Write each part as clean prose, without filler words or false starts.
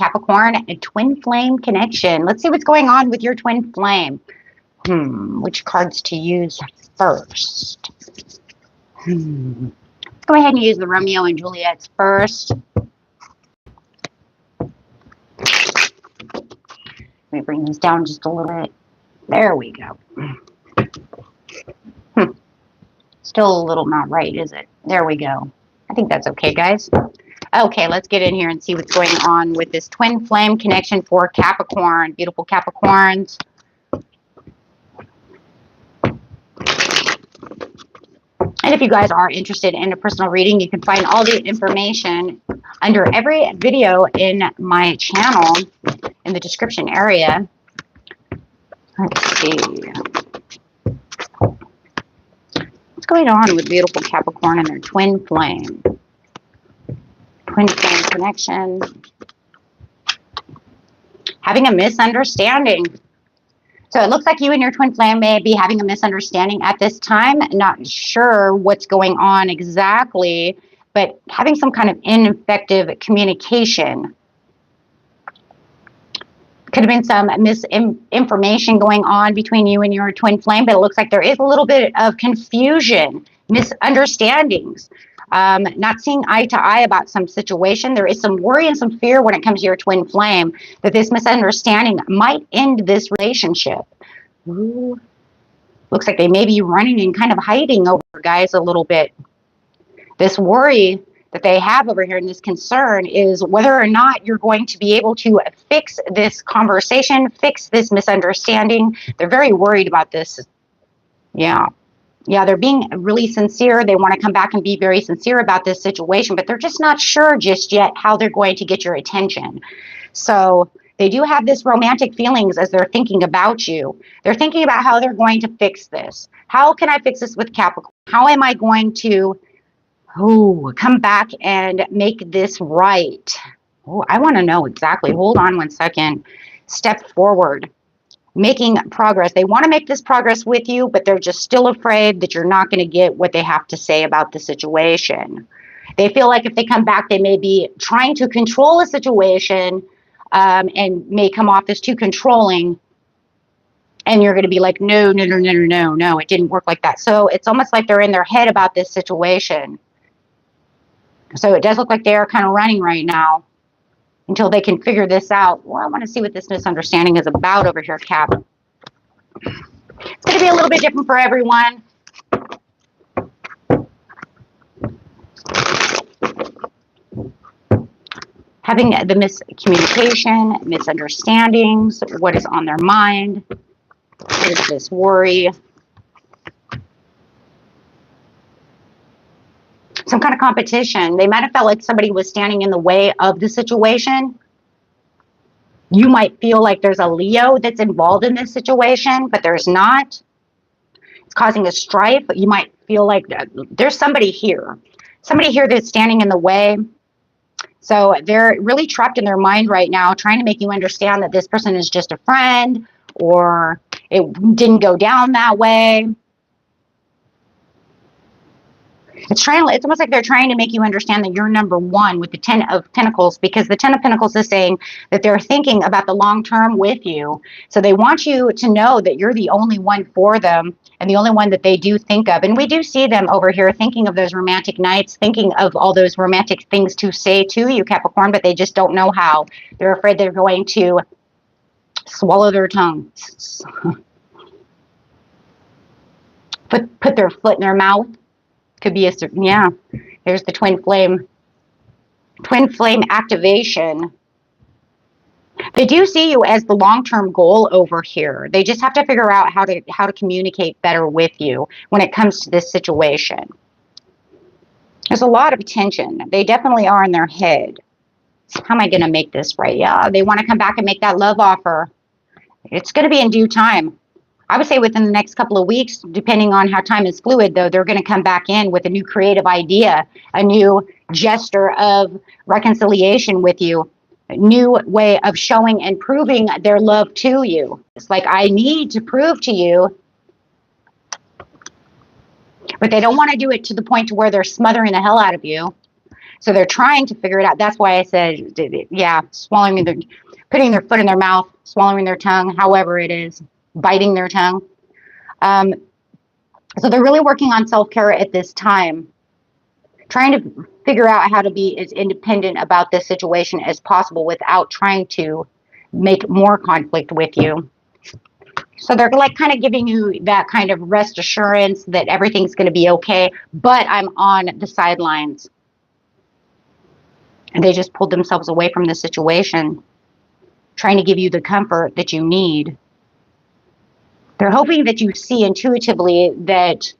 Capricorn, a twin flame connection. Let's see what's going on with your twin flame. Which cards to use first? Let's go ahead and use the Romeo and Juliet's first. Let me bring this down just a little bit. There we go. Still a little not right, is it? There we go. I think that's okay, guys. Okay, let's get in here and see what's going on with this twin flame connection for Capricorn. Beautiful Capricorns. And if you guys are interested in a personal reading, you can find all the information under every video in my channel in the description area. Let's see. What's going on with beautiful Capricorn and their twin flame? Twin flame connection. Having a misunderstanding. So it looks like you and your twin flame may be having a misunderstanding at this time. Not sure what's going on exactly, but having some kind of ineffective communication. Could have been some misinformation going on between you and your twin flame, but it looks like there is a little bit of confusion, misunderstandings, not seeing eye to eye about some situation. There is some worry and some fear when it comes to your twin flame that this misunderstanding might end this relationship. Ooh. Looks like they may be running and kind of hiding over, guys, a little bit. This worry that they have over here and this concern is whether or not you're going to be able to fix this conversation, fix this misunderstanding. They're very worried about this. Yeah, they're being really sincere. They want to come back and be very sincere about this situation, but they're just not sure just yet how they're going to get your attention. So they do have this romantic feelings as they're thinking about you. They're thinking about how they're going to fix this. How can I fix this with Capricorn? How am I going to come back and make this right? Oh, I want to know exactly. Hold on one second. Step forward. Making progress. They want to make this progress with you, but they're just still afraid that you're not going to get what they have to say about the situation. They feel like if they come back, they may be trying to control a situation and may come off as too controlling. And you're going to be like, no, it didn't work like that. So it's almost like they're in their head about this situation. So it does look like they're kind of running right now until they can figure this out. Well, I want to see what this misunderstanding is about over here, Cap. It's going to be a little bit different for everyone. Having the miscommunication, misunderstandings, what is on their mind. There's this worry. Some kind of competition. They might have felt like somebody was standing in the way of the situation. You might feel like there's a Leo that's involved in this situation, but there's not. It's causing a strife. You might feel like there's somebody here that's standing in the way. So they're really trapped in their mind right now, trying to make you understand that this person is just a friend, or it didn't go down that way. It's almost like they're trying to make you understand that you're number one with the 10 of Pentacles, because the 10 of Pentacles is saying that they're thinking about the long term with you. So they want you to know that you're the only one for them and the only one that they do think of. And we do see them over here thinking of those romantic nights, thinking of all those romantic things to say to you, Capricorn, but they just don't know how. They're afraid they're going to swallow their tongue. Put their foot in their mouth. Could be there's the twin flame activation. They do see you as the long-term goal over here. They just have to figure out how to communicate better with you when it comes to this situation. There's a lot of tension. They definitely are in their head. How am I going to make this right? Yeah, they want to come back and make that love offer. It's going to be in due time. I would say within the next couple of weeks, depending on how time is fluid, though, they're going to come back in with a new creative idea, a new gesture of reconciliation with you, a new way of showing and proving their love to you. It's like, I need to prove to you, but they don't want to do it to the point to where they're smothering the hell out of you. So they're trying to figure it out. That's why I said, yeah, swallowing their, putting their foot in their mouth, swallowing their tongue, however it is, biting their tongue. So they're really working on self-care at this time, trying to figure out how to be as independent about this situation as possible without trying to make more conflict with you. So they're like kind of giving you that kind of rest assurance that everything's going to be okay, but I'm on the sidelines. And they just pulled themselves away from the situation, trying to give you the comfort that you need. They're hoping that you see intuitively that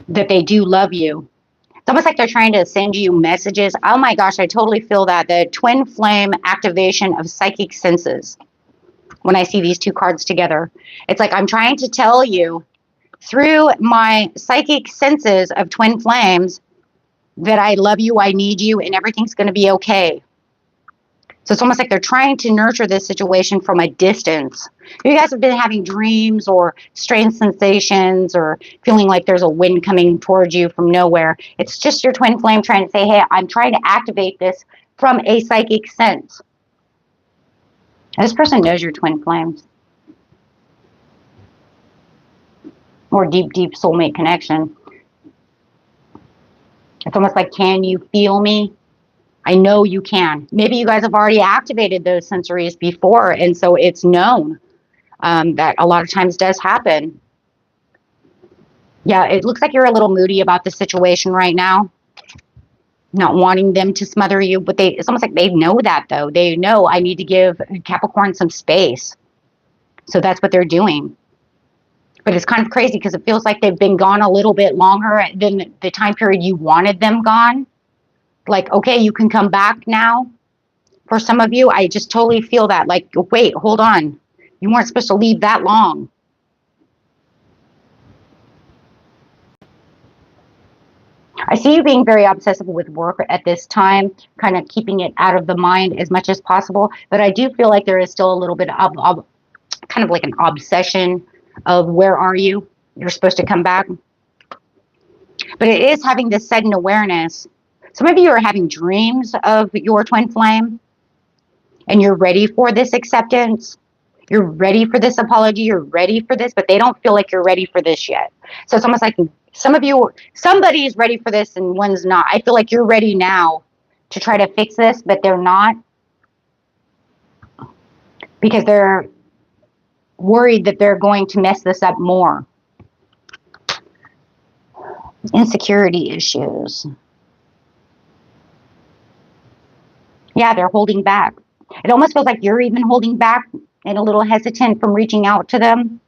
they do love you. It's almost like they're trying to send you messages. Oh my gosh, I totally feel that. The twin flame activation of psychic senses. When I see these two cards together, it's like I'm trying to tell you through my psychic senses of twin flames that I love you, I need you, and everything's going to be okay. So it's almost like they're trying to nurture this situation from a distance. You guys have been having dreams or strange sensations or feeling like there's a wind coming towards you from nowhere. It's just your twin flame trying to say, hey, I'm trying to activate this from a psychic sense. And this person knows your twin flames. Or deep, deep soulmate connection. It's almost like, can you feel me? I know you can. Maybe you guys have already activated those sensories before, and so it's known that a lot of times does happen. Yeah, it looks like you're a little moody about the situation right now. Not wanting them to smother you, but it's almost like they know that, though. They know I need to give Capricorn some space. So that's what they're doing. But it's kind of crazy because it feels like they've been gone a little bit longer than the time period you wanted them gone. Like, okay, you can come back now. For some of you, I just totally feel that. Like, wait, hold on. You weren't supposed to leave that long. I see you being very obsessive with work at this time, kind of keeping it out of the mind as much as possible. But I do feel like there is still a little bit of kind of like an obsession of where are you? You're supposed to come back. But it is having this sudden awareness. Some of you are having dreams of your twin flame, and you're ready for this acceptance. You're ready for this apology. You're ready for this, but they don't feel like you're ready for this yet. So it's almost like some of you, somebody's ready for this and one's not. I feel like you're ready now to try to fix this, but they're not, because they're worried that they're going to mess this up more. Insecurity issues. Yeah, they're holding back. It almost feels like you're even holding back and a little hesitant from reaching out to them,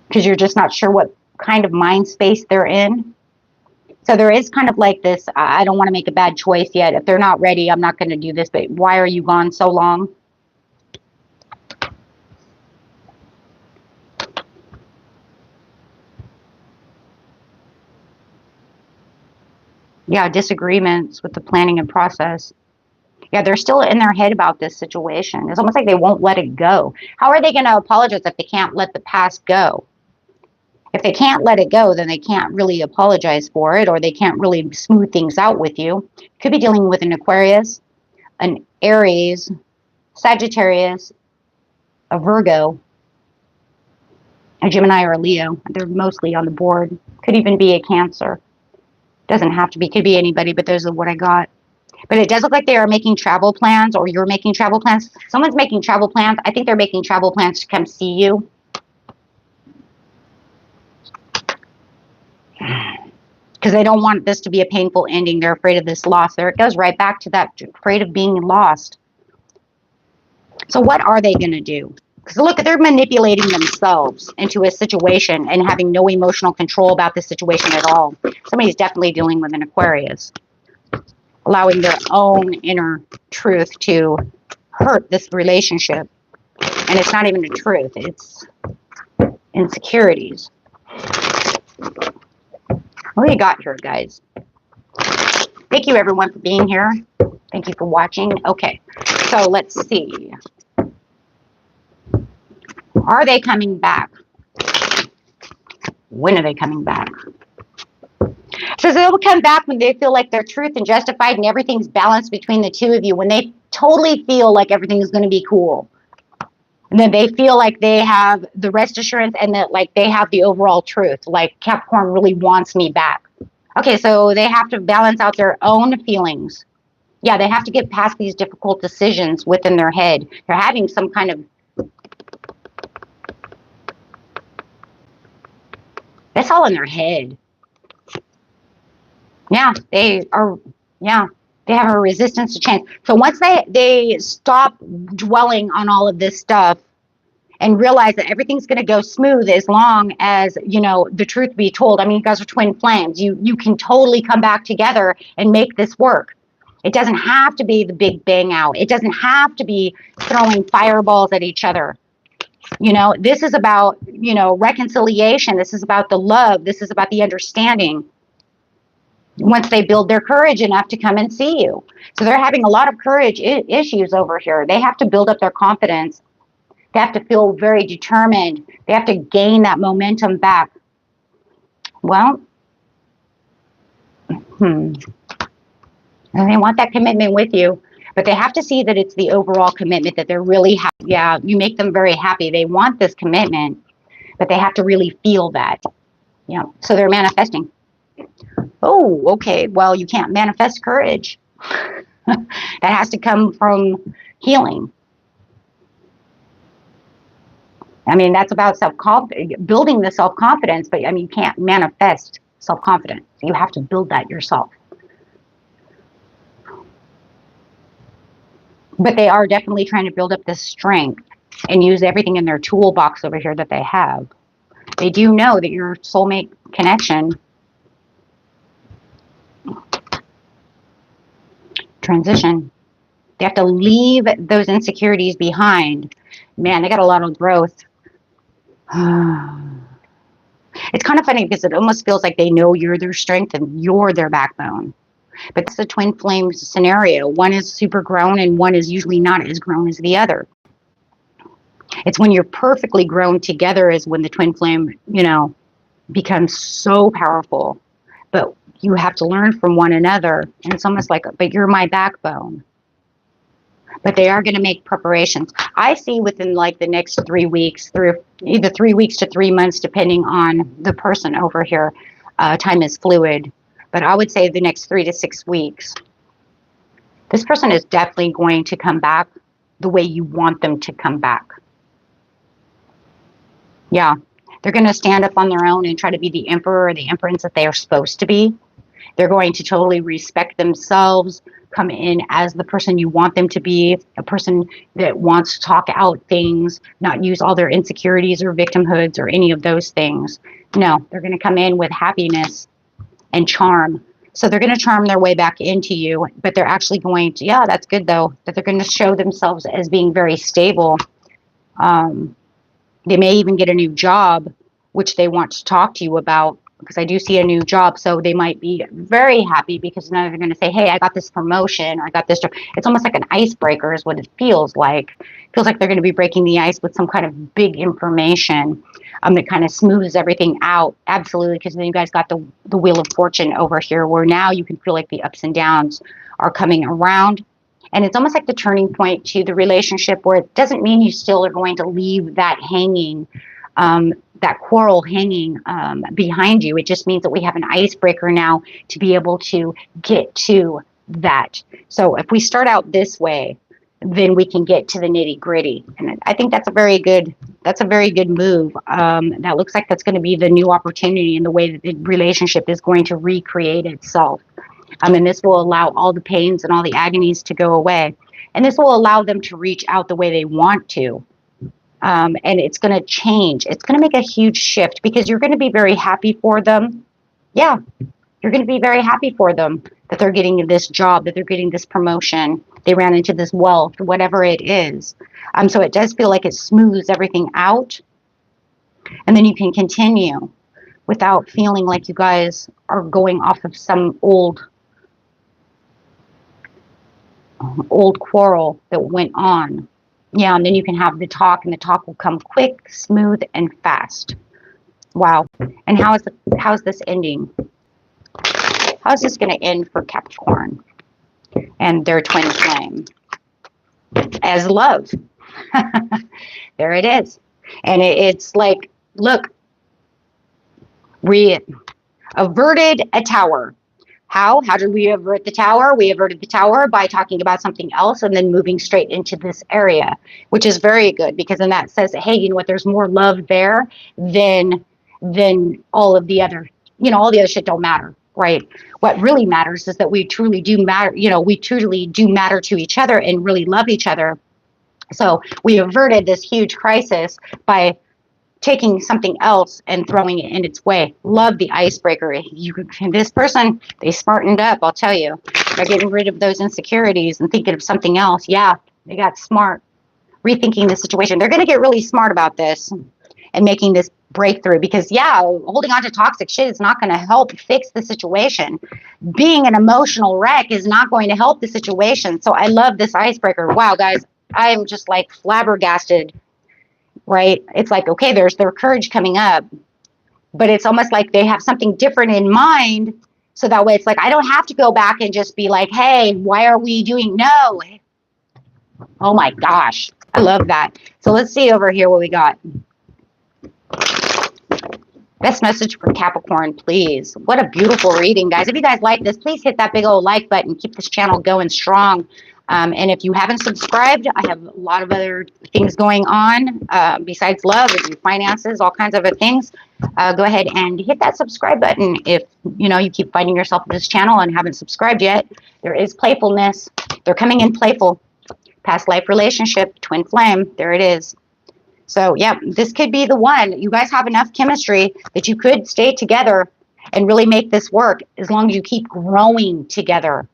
because you're just not sure what kind of mind space they're in. So there is kind of like this, I don't want to make a bad choice yet. If they're not ready, I'm not going to do this, but why are you gone so long? Yeah, disagreements with the planning and process. Yeah, they're still in their head about this situation. It's almost like they won't let it go. How are they going to apologize if they can't let the past go? If they can't let it go, then they can't really apologize for it, or they can't really smooth things out with you. Could be dealing with an Aquarius, an Aries, Sagittarius, a Virgo, a Gemini, or a Leo. They're mostly on the board. Could even be a Cancer. Doesn't have to be. Could be anybody, but those are what I got. But it does look like they are making travel plans, or you're making travel plans. Someone's making travel plans. I think they're making travel plans to come see you. Because they don't want this to be a painful ending. They're afraid of this loss. There it goes right back to that, afraid of being lost. So what are they going to do? Because look, they're manipulating themselves into a situation and having no emotional control about the situation at all. Somebody's definitely dealing with an Aquarius, allowing their own inner truth to hurt this relationship. And it's not even the truth. It's insecurities. What do you got here, guys? Thank you, everyone, for being here. Thank you for watching. Okay, so let's see. Are they coming back? When are they coming back? So they'll come back when they feel like their truth and justified and everything's balanced between the two of you, when they totally feel like everything is going to be cool. And then they feel like they have the rest assurance and that like they have the overall truth. Like Capricorn really wants me back. Okay, so they have to balance out their own feelings. Yeah, they have to get past these difficult decisions within their head. They're having some kind of... That's all in their head. Yeah, they are... Yeah, they have a resistance to change. So once they stop dwelling on all of this stuff and realize that everything's going to go smooth as long as, you know, the truth be told. I mean, you guys are twin flames. You can totally come back together and make this work. It doesn't have to be the big bang out. It doesn't have to be throwing fireballs at each other. You know, this is about, you know, reconciliation. This is about the love. This is about the understanding. Once they build their courage enough to come and see you. So they're having a lot of courage issues over here. They have to build up their confidence. They have to feel very determined. They have to gain that momentum back. Well, and they want that commitment with you, but they have to see that it's the overall commitment that they're really happy. Yeah, you make them very happy. They want this commitment, but they have to really feel that. Yeah, so they're manifesting. Oh, okay. Well, you can't manifest courage. That has to come from healing. I mean, that's about building the self-confidence, but I mean, you can't manifest self-confidence. You have to build that yourself. But they are definitely trying to build up this strength and use everything in their toolbox over here that they have. They do know that your soulmate connection, transition, they have to leave those insecurities behind. Man, they got a lot of growth. It's kind of funny because it almost feels like they know you're their strength and you're their backbone. But it's the twin flame scenario. One is super grown and one is usually not as grown as the other. It's when you're perfectly grown together is when the twin flame, you know, becomes so powerful. But you have to learn from one another. And it's almost like, but you're my backbone. But they are going to make preparations. I see within like the next 3 weeks, either 3 weeks to 3 months, depending on the person over here. Time is fluid. But I would say the next 3 to 6 weeks. This person is definitely going to come back the way you want them to come back. Yeah. They're going to stand up on their own and try to be the emperor or the empress that they are supposed to be. They're going to totally respect themselves, come in as the person you want them to be, a person that wants to talk out things, not use all their insecurities or victimhoods or any of those things. No, they're going to come in with happiness and charm. So they're going to charm their way back into you, but they're actually going to, yeah, that's good though, that they're going to show themselves as being very stable. They may even get a new job, which they want to talk to you about, because I do see a new job. So they might be very happy because now they're going to say, hey, I got this promotion, or I got this job. It's almost like an icebreaker is what it feels like. It feels like they're going to be breaking the ice with some kind of big information that kind of smooths everything out. Absolutely, because then you guys got the Wheel of Fortune over here, where now you can feel like the ups and downs are coming around. And it's almost like the turning point to the relationship, where it doesn't mean you still are going to leave that hanging, that quarrel hanging behind you. It just means that we have an icebreaker now to be able to get to that. So if we start out this way, then we can get to the nitty gritty. And I think that's a very good move. That looks like that's going to be the new opportunity in the way that the relationship is going to recreate itself. And this will allow all the pains and all the agonies to go away. And this will allow them to reach out the way they want to. And it's going to change. It's going to make a huge shift because you're going to be very happy for them. Yeah, you're going to be very happy for them that they're getting this job, that they're getting this promotion. They ran into this wealth, whatever it is. So it does feel like it smooths everything out. And then you can continue without feeling like you guys are going off of some old quarrel that went on. Yeah, and then you can have the talk, and the talk will come quick, smooth, and fast. Wow. And how is this ending? How's this going to end for Capricorn and their twin flame? As love. There it is. And it's like, look, we averted a tower. How did we avert the tower? We averted the tower by talking about something else and then moving straight into this area, which is very good, because then that says, hey, you know what, there's more love there than all of the other, you know, all the other shit don't matter, right? What really matters is that we truly do matter, you know, we truly do matter to each other and really love each other. So we averted this huge crisis by taking something else and throwing it in its way. Love the icebreaker. This person, they smartened up, I'll tell you. They're getting rid of those insecurities and thinking of something else. Yeah, they got smart, rethinking the situation. They're going to get really smart about this and making this breakthrough, because yeah, holding on to toxic shit is not going to help fix the situation. Being an emotional wreck is not going to help the situation. So I love this icebreaker. Wow, guys, I'm just like flabbergasted. Right? It's like, okay, there's their courage coming up, but it's almost like they have something different in mind. So that way it's like, I don't have to go back and just be like, hey, why are we doing? No. Oh my gosh. I love that. So let's see over here what we got. Best message for Capricorn, please. What a beautiful reading, guys. If you guys like this, please hit that big old like button. Keep this channel going strong. And if you haven't subscribed, I have a lot of other things going on besides love and finances, all kinds of other things. Go ahead and hit that subscribe button if you know you keep finding yourself in this channel and haven't subscribed yet. There is playfulness. They're coming in playful. Past life relationship, twin flame. There it is. So yeah, this could be the one. You guys have enough chemistry that you could stay together and really make this work, as long as you keep growing together.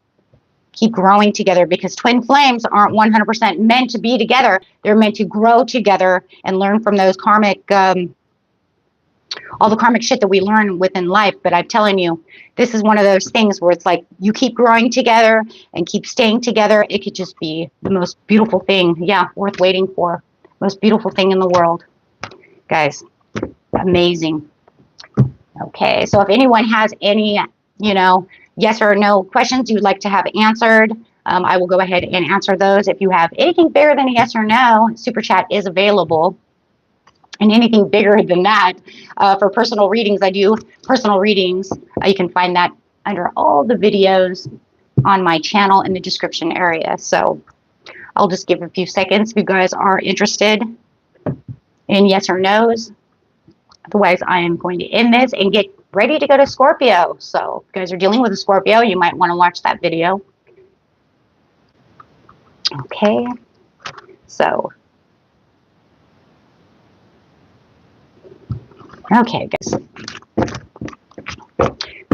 Keep growing together, because twin flames aren't 100% meant to be together. They're meant to grow together and learn from those karmic, all the karmic shit that we learn within life. But I'm telling you, this is one of those things where it's like you keep growing together and keep staying together. It could just be the most beautiful thing. Yeah, worth waiting for. Most beautiful thing in the world. Guys, amazing. Okay, so if anyone has any, you know, yes or no questions you'd like to have answered, I will go ahead and answer those. If you have anything bigger than a yes or no, super chat is available. And anything bigger than that, for personal readings, I do personal readings. You can find that under all the videos on my channel in the description area. So I'll just give a few seconds if you guys are interested in yes or no's. Otherwise, I am going to end this and get ready to go to Scorpio. So if you guys are dealing with a Scorpio, you might want to watch that video. Okay. So, okay, guys.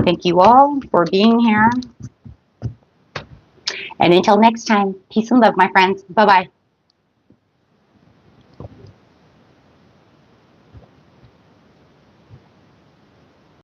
Thank you all for being here. And until next time, peace and love, my friends. Bye-bye.